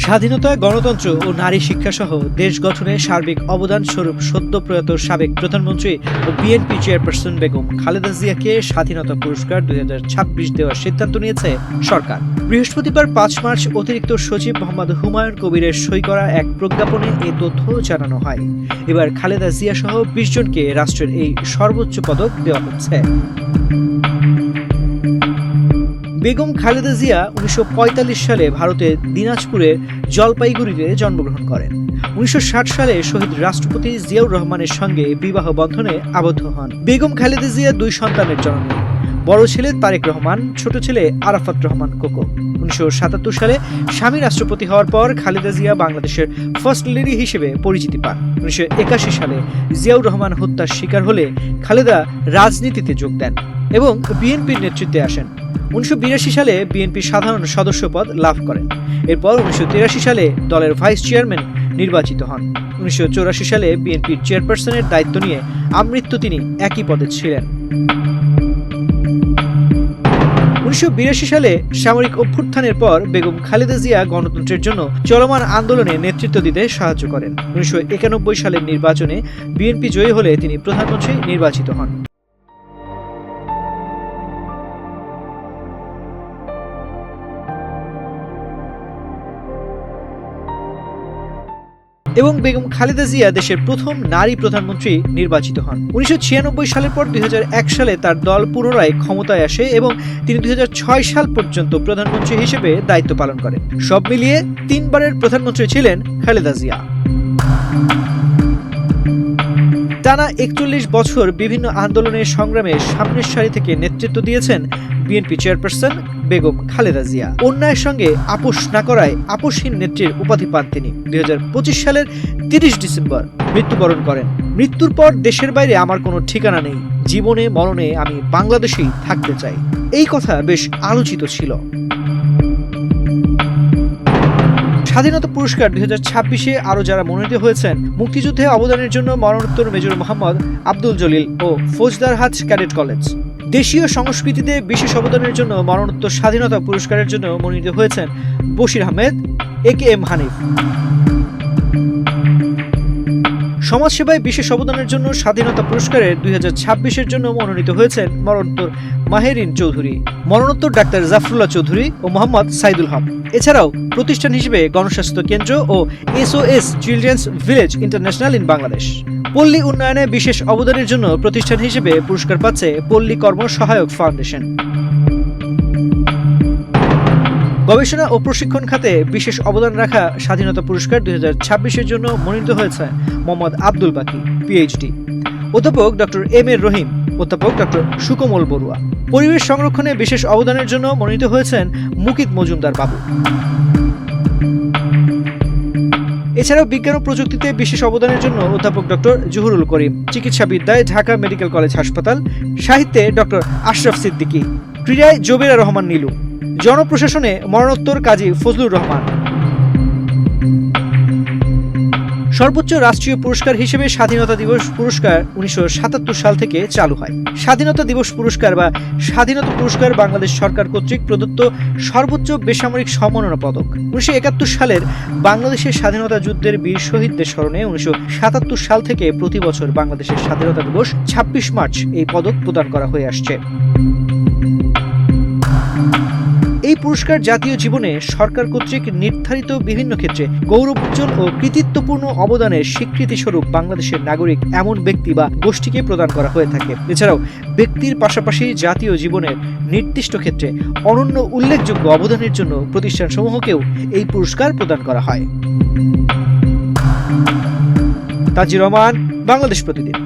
স্বাধীনতা, গণতন্ত্র ও নারী শিক্ষা সহ দেশ গঠনে সার্বিক অবদান স্বরূপ সদ্য প্রয়াত সাবেক প্রধানমন্ত্রী ও বিএনপি চেয়ারপারসন বেগম খালেদা জিয়াকে স্বাধীনতা পুরস্কার 2026 দেওয়ার সিদ্ধান্ত নিয়েছে সরকার। বৃহস্পতিবার 5 মার্চ অতিরিক্ত সচিব মোহাম্মদ হুমায়ুন কবিরের সই করা এক প্রজ্ঞাপনে এ তথ্য জানানো হয়। এবার খালেদা জিয়া সহ 20 জনকে রাষ্ট্রের এই সর্বোচ্চ পদক দেওয়া হচ্ছে। বেগম খালেদা জিয়া 1945 সালে ভারতের দিনাজপুরের জলপাইগুড়িতে জন্মগ্রহণ করেন। 1960 সালে শহীদ রাষ্ট্রপতি জিয়াউর রহমানের সঙ্গে বিবাহ বন্ধনে আবদ্ধ হন। বেগম খালেদা জিয়া 2 সন্তানের জননী। বড় ছেলে তারেক রহমান, ছোট ছেলে আরাফাত রহমান কোকো। 1977 সালে স্বামী রাষ্ট্রপতি হওয়ার পর খালেদা জিয়া বাংলাদেশের ফার্স্ট লেডি হিসেবে পরিচিতি পান। 1981 সালে জিয়াউর রহমান হত্যার শিকার হলে খালেদা রাজনীতিতে যোগ দেন এবং বিএনপির নেতৃত্বে আসেন। 1982 সালে বিএনপি সাধারণ সদস্য পদ লাভ করেন। এরপর 1983 সালে দলের ভাইস চেয়ারম্যান নির্বাচিত হন। 1984 সালে বিএনপির চেয়ারপারসনের দায়িত্ব নিয়ে আমৃত্যু তিনি একই পদে ছিলেন। 1982 সালে সামরিক অভ্যুত্থানের পর বেগম খালেদা জিয়া গণতন্ত্রের জন্য চলমান আন্দোলনে নেতৃত্ব দিতে সাহায্য করেন। 1991 সালের নির্বাচনে বিএনপি জয়ী হলে তিনি প্রধানমন্ত্রী নির্বাচিত হন। এবং বেগম খালেদা জিয়া দেশের প্রথম নারী প্রধানমন্ত্রী নির্বাচিত হন। 1996 সালের পর 2001 সালে তার দল পুনরায় ক্ষমতায় আসে এবং তিনি 2006 সাল পর্যন্ত প্রধানমন্ত্রী হিসেবে দায়িত্ব পালন করেন। সব মিলিয়ে 3 বারের প্রধানমন্ত্রী ছিলেন খালেদা জিয়া। টানা 41 বছর বিভিন্ন আন্দোলনের সংগ্রামে সামনের সারি থেকে নেতৃত্ব দিয়েছেন বিএনপি চেয়ারপারসন বেগম খালেদা জিয়া। অন্যায়ের সঙ্গে আপোষ না করায় আপোষহীন নেত্রীর উপাধি পান তিনি। 2025 সালের 30 ডিসেম্বর মৃত্যুবরণ করেন। মৃত্যুর পর দেশের বাইরে আমার কোনো ঠিকানা নেই, জীবনে মরণে আমি বাংলাদেশেই থাকতে চাই, এই কথা বেশ আলোচিত ছিল। স্বাধীনতা পুরস্কার 2026-এ আরও যারা মনোনীত হয়েছেন: মুক্তিযুদ্ধে অবদানের জন্য মরণোত্তর মেজর মোহাম্মদ আব্দুল জলিল ও ফৌজদারহাট ক্যাডেট কলেজ। দেশীয় সংস্কৃতিতে বিশেষ অবদানের জন্য মরণোত্তর স্বাধীনতা পুরস্কারের জন্য মনোনীত হয়েছেন বশির আহমেদ, AKM হানিফ। সমাজসেবায় বিশেষ অবদানের জন্য স্বাধীনতা পুরস্কারের 2026-এর জন্য মনোনীত হয়েছেন মরণোত্তর মাহেরিন চৌধুরী, মরণোত্তর ডাক্তার জাফরুল্লাহ চৌধুরী ও মোহাম্মদ সাইদুল হক। এছাড়াও প্রতিষ্ঠান হিসেবে গণস্বাস্থ্য কেন্দ্র ও SOS children's village international in Bangladesh. পল্লী উন্নয়নে বিশেষ অবদানের জন্য প্রতিষ্ঠান হিসেবে পুরস্কার পাচ্ছে পল্লী কর্ম সহায়ক ফাউন্ডেশন। গবেষণা ও প্রশিক্ষণ খাতে বিশেষ অবদান রাখা স্বাধীনতা পুরস্কার 2026-এর জন্য মনোনীত হয়েছে মোহাম্মদ আব্দুল বাকি, PhD, অধ্যাপক ডক্টর M A রহিম, অধ্যাপক ডক্টর সুকোমল বড়ুয়া। পরিবেশ সংরক্ষণে বিশেষ অবদানের জন্য মনোনীত হয়েছেন মুকিত মজুমদার বাবু। এছাড়াও বিজ্ঞান ও প্রযুক্তিতে বিশেষ অবদানের জন্য অধ্যাপক ডক্টর জহুরুল করিম, চিকিৎসাবিদ্যায় ঢাকা মেডিকেল কলেজ হাসপাতাল, সাহিত্যে ডক্টর আশরাফ সিদ্দিকী, ক্রীড়ায় জবিরা রহমান নীলু, জনপ্রশাসনে মরণোত্তর কাজী ফজলুর রহমান। সর্বোচ্চ রাষ্ট্রীয় পুরস্কার হিসেবে স্বাধীনতা দিবস পুরস্কার 1977 সাল থেকে চালু হয়। স্বাধীনতা দিবস পুরস্কার বা স্বাধীনতা পুরস্কার বাংলাদেশ সরকার কর্তৃক প্রদত্ত সর্বোচ্চ বেসামরিক সম্মাননা পদক। 1971 সালের বাংলাদেশের স্বাধীনতা যুদ্ধের বীর শহীদদের স্মরণে 1977 সাল থেকে প্রতি বছর বাংলাদেশের স্বাধীনতা দিবস 26 মার্চ এই পদক প্রদান করা হয়ে আসছে। এই পুরস্কার জাতীয় জীবনে সরকার কর্তৃক নির্ধারিত বিভিন্ন ক্ষেত্রে গৌরবোজ্জ্বল ও কৃতিত্বপূর্ণ অবদানের স্বীকৃতি স্বরূপ বাংলাদেশের নাগরিক এমন ব্যক্তি বা গোষ্ঠীকে প্রদান করা হয়ে থাকে। এছাড়াও ব্যক্তির পাশাপাশি জাতীয় জীবনের নির্দিষ্ট ক্ষেত্রে অনন্য উল্লেখযোগ্য অবদানের জন্য প্রতিষ্ঠানসমূহকেও এই পুরস্কার প্রদান করা হয়। তাজির রহমান, বাংলাদেশ প্রতিদিন।